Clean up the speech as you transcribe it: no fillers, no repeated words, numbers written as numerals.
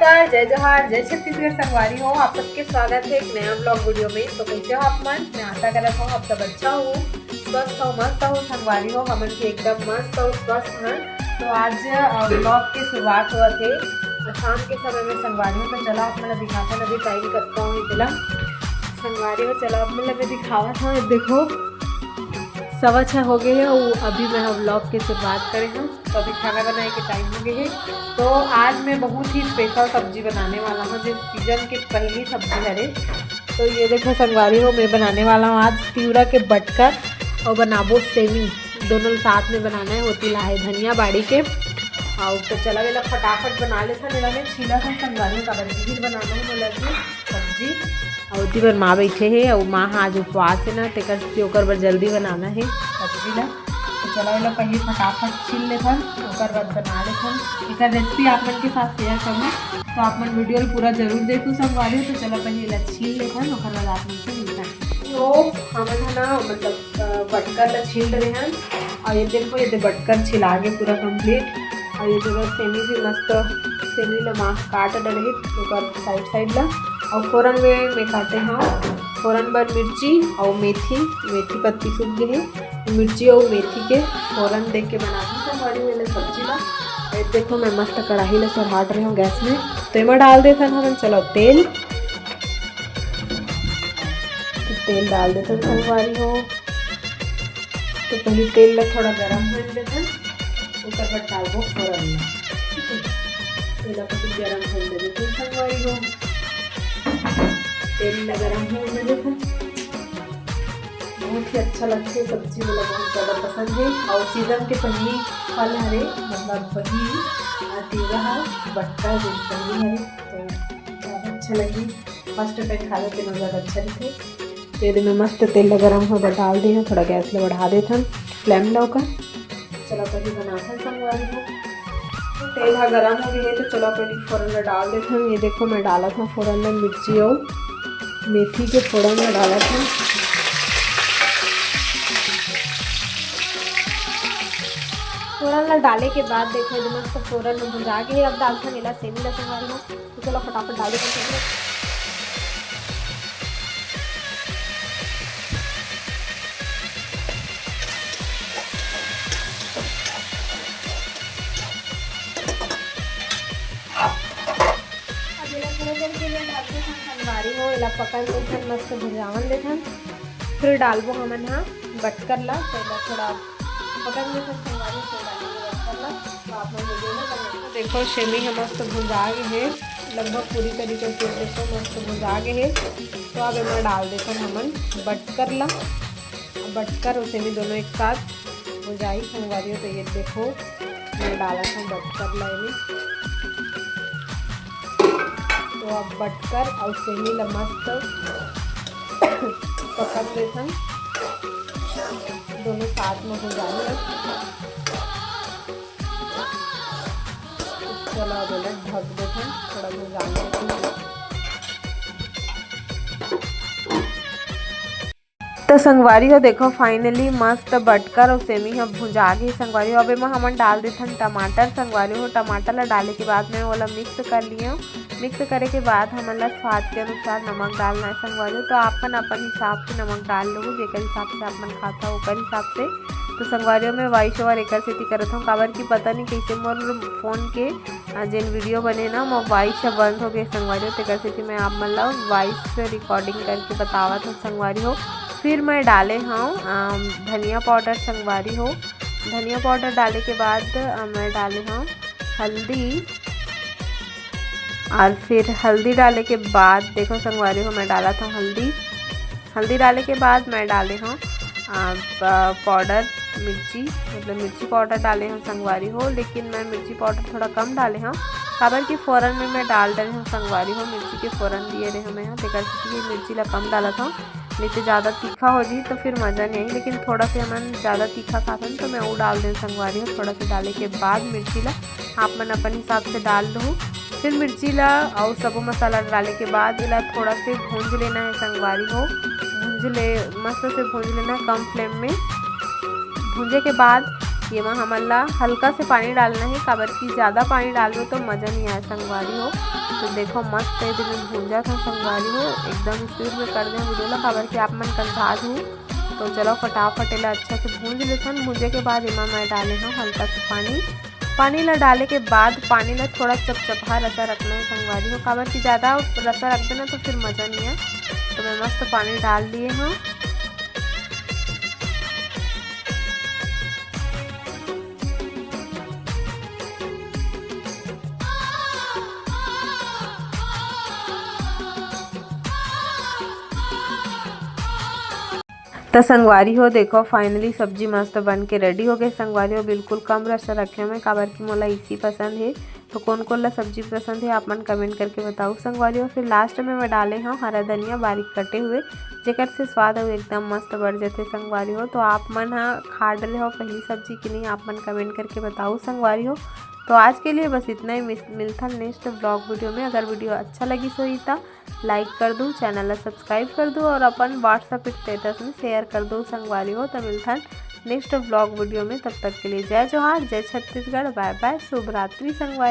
नमस्कार, जय जोहार, जय छत्तीसगढ़ संगवारी हो। आप सबके स्वागत है एक नया ब्लॉग वीडियो में। तो कैसे हो आप मन? मैं आशा करता हूँ आप सब अच्छा हो, स्वस्थ हो, मस्त हो। संगवारी हो हमन भी एकदम मस्त और स्वस्थ हैं। तो आज ब्लॉग की शुरुआत हुआ थे शाम के समय में संगवारी हो। तो चला आप मैं दिखाता अभी टाइम करता हूँ इतना संगवारी हो। चला आप मैं दिखावा था, देखो 6:15 हो गए हैं और अभी मैं ब्लॉग की शुरुआत करे हूँ। तो अभी खाना बनाने के टाइम हो गए है। तो आज मैं बहुत ही स्पेशल सब्जी बनाने वाला हूँ, जो सीजन की पहली सब्जी है। तो ये देखो संगवारी हो, मैं बनाने वाला हूँ आज तिवरा के बटकर और बनाबो सेमी, दोनों साथ में बनाना है। होती ला है धनिया बाड़ी के और तो चला वेला फटाफट बना लेता। मेरा मैं छीला था संगवारी का फिर बनाना है बोला कि सब्जी और उसी पर माँ बैठे है और माँ आज उपवास है ना, तो ओकर बर जल्दी बनाना है सब्जी ला। तो चला वाला पहले फटाफट छील लेथन, ओकर बाद बना लेथन। एक रेसिपी आप मन के साथ शेयर करूँ, तो आप मन वीडियो पूरा जरूर देखूँ संगवारी हो। तो चला पहले ला छील लेथन, ओकर बाद आप मन से मिलता है। तो हमन है ना मतलब बटकर ला छील रहे हैं और ये देखो ये बटकर छिला के पूरा कंप्लीट। और ये जगह सेमी भी मस्त सेमी ला माँ काट डले ओकर साइड ला। और फ़ौरन में काटे हाँ फ़ौरन बर मिर्ची और मेथी पत्ती सूख गई है। मिर्ची और मेथी के फ़ौरन देख के बनाती हूँ बड़ी वाले सब्जी ला। देखो मैं मस्त कढ़ाई ला चढ़ा रही हूँ गैस में। तो इमा डाल देते हैं हम चलो तेल। तो तेल डाल देते हैं संगवारी हो। तो पहले तेल ला थोड़ा गर्म कर देते हैं, ऊपर पर डालबो फ़ौरन में तेल को गर्म कर देते हैं संगवारी हो। तेल गरम हो देखो बहुत ही अच्छा लगता है सब्जी, मतलब बहुत ज़्यादा पसंद है। और सीजन के पहली फल हरे मतलब वही तिवरा है बटका जो पहली हरे, तो ज़्यादा अच्छा लगी। फर्स्ट टाइम खा लेते हैं ज़्यादा अच्छा रहते। तो यदि मैं मस्त तेल गरम हो डाल दी है, थोड़ा गैस ला बढ़ा देता फ्लेम ला का। चलो पहले बनाता संगवारी हो। तो तेल गरम हो गई है, तो चलो पहले फ़ौरन डाल देता हूँ। ये देखो मैं डाला था फ़ौरन में मिर्ची और मेथी के फ़ौरन में डाला था। फ़ौरन डाले के बाद देखो एकदम मस्त फ़ौरन में भुजा के अब डालता नीला सेमी ला संगवारी हो। तो चलो फटाफट डाल देते हैं। थोड़ा देर के लिए ढक देते संगवारी हो, इला पकड़ लेते मस्त भुजावन देते। फिर डालबो हमन हाँ बटकर ला, थोड़ा पकड़ लेते संगवारी फिर डालेंगे बटकर ला। तो आप लोग वीडियो में बने देखो सेमी है मस्त भुजा गए है, लगभग पूरी तरीके से देखो मस्त भुजा गए है। तो अब इनमें डाल देते हमन बटकर ला, बटकर और सेमी दोनों एक साथ भुजाई संगवारी हो। तो ये देखो मैं डाला था बटकर ला इन्हें। तो अब बटकर और सेमी ला मस्त पकड़ लेते दोनों साथ में हो जाए। चलो अब ढक देते थोड़ा भुजाने। तो संगवारी हो देखो फाइनली मस्त बटकर और सेमी हम भुजा गई संगवारी हो। अब में हमन डाल देते टमाटर संगवारी हो। टमाटर ला डाले के बाद में वाला मिक्स कर लिए। मिक्स करे के बाद हमन ला स्वाद के अनुसार नमक डालना है संगवारी हो। तो अपन हिसाब से नमक डाल लो, जेकर हिसाब से अपन खाता हो ओकर हिसाब से। तो संगवारी में वॉइस ओवर एक सेती करत हूँ, काबर की पता नहीं कैसे मोर फोन के जेन वीडियो बने ना मोर वॉइस बंद हो गए संगवारी हो। तेकर सेती मैं आप मन ला वॉइस रिकॉर्डिंग करके बतावत हूँ संगवारी हो। फिर मैं डाले हूँ धनिया पाउडर संगवारी हो। धनिया पाउडर डाले के बाद मैं डाले हूँ हल्दी। और फिर हल्दी डाले के बाद देखो संगवारी हो मैं डाला था हल्दी डाले के बाद मैं डाले हूँ पाउडर मिर्ची, मतलब मिर्ची पाउडर डाले हूँ संगवारी हो। लेकिन मैं मिर्ची पाउडर थोड़ा कम डाले हूँ, काबर की फ़ौरन में मैं डाल रही हूँ संगवारी हो। मिर्ची के फ़ौरन दिए रहे मैं तेकर से मिर्ची ला कम डाला था, नहीं तो ज़्यादा तीखा हो जी तो फिर मज़ा नहीं आई। लेकिन थोड़ा से हमन ज़्यादा तीखा खाते तो मैं वो डाल दें संगवारी हो। थोड़ा सा डाले के बाद मिर्ची ला आप मन अपन हिसाब से डाल दो। फिर मिर्ची ला और सब मसाला डाले के बाद इला थोड़ा से भूंज लेना है संगवारी हो। मस्त से भूंज लेना कम फ्लेम में। भूंजे के बाद ये में हमला हल्का से पानी डालना है, काबर की ज़्यादा पानी डालो तो मज़ा नहीं आए संगवारी हो। तो देखो मस्त है दिन भूंजा था संगवारी हो, एकदम स्पीड में कर दें वीडियो ला, काबर की आप मन कंसाज हूँ। तो चलो फटाफट ला अच्छा से भूंज लेथन। भूंजे के बाद इमा मैं डाले हूँ हल्का से पानी ला डाले के बाद पानी ला थोड़ा चपचपा रसा रखना है संगवारी हो, काबर की ज़्यादा रसा रख देना तो फिर मज़ा नहीं है। तो मैं मस्त पानी डाल दिए हूँ। तो संगवारी हो देखो फाइनली सब्जी मस्त बन के रेडी हो गई संगवारी हो। बिल्कुल कम रसा रखे मैं, काबर की मोला इसी पसंद है। तो कौन कौन ला सब्जी पसंद है आप मन कमेंट करके बताओ संगवारी हो। फिर लास्ट में मैं डाले हूँ हरा धनिया बारीक कटे हुए, जेकर से स्वाद हो एकदम मस्त बढ़ जाते संगवारी हो। तो आप मन खा डले हो पहली सब्जी कि नहीं आप मन कमेंट करके बताओ संगवारी हो। तो आज के लिए बस इतना ही, मिलता नेक्स्ट ब्लॉग वीडियो में। अगर वीडियो अच्छा लगी सोई तो लाइक कर दो, चैनल ला सब्सक्राइब कर दो और अपन व्हाट्सएप स्टेटस में शेयर कर दो संगवारी हो। तो मिलता नेक्स्ट ब्लॉग वीडियो में, तब तक के लिए जय जोहार, जय छत्तीसगढ़, बाय बाय, शुभ रात्रि संगवारी।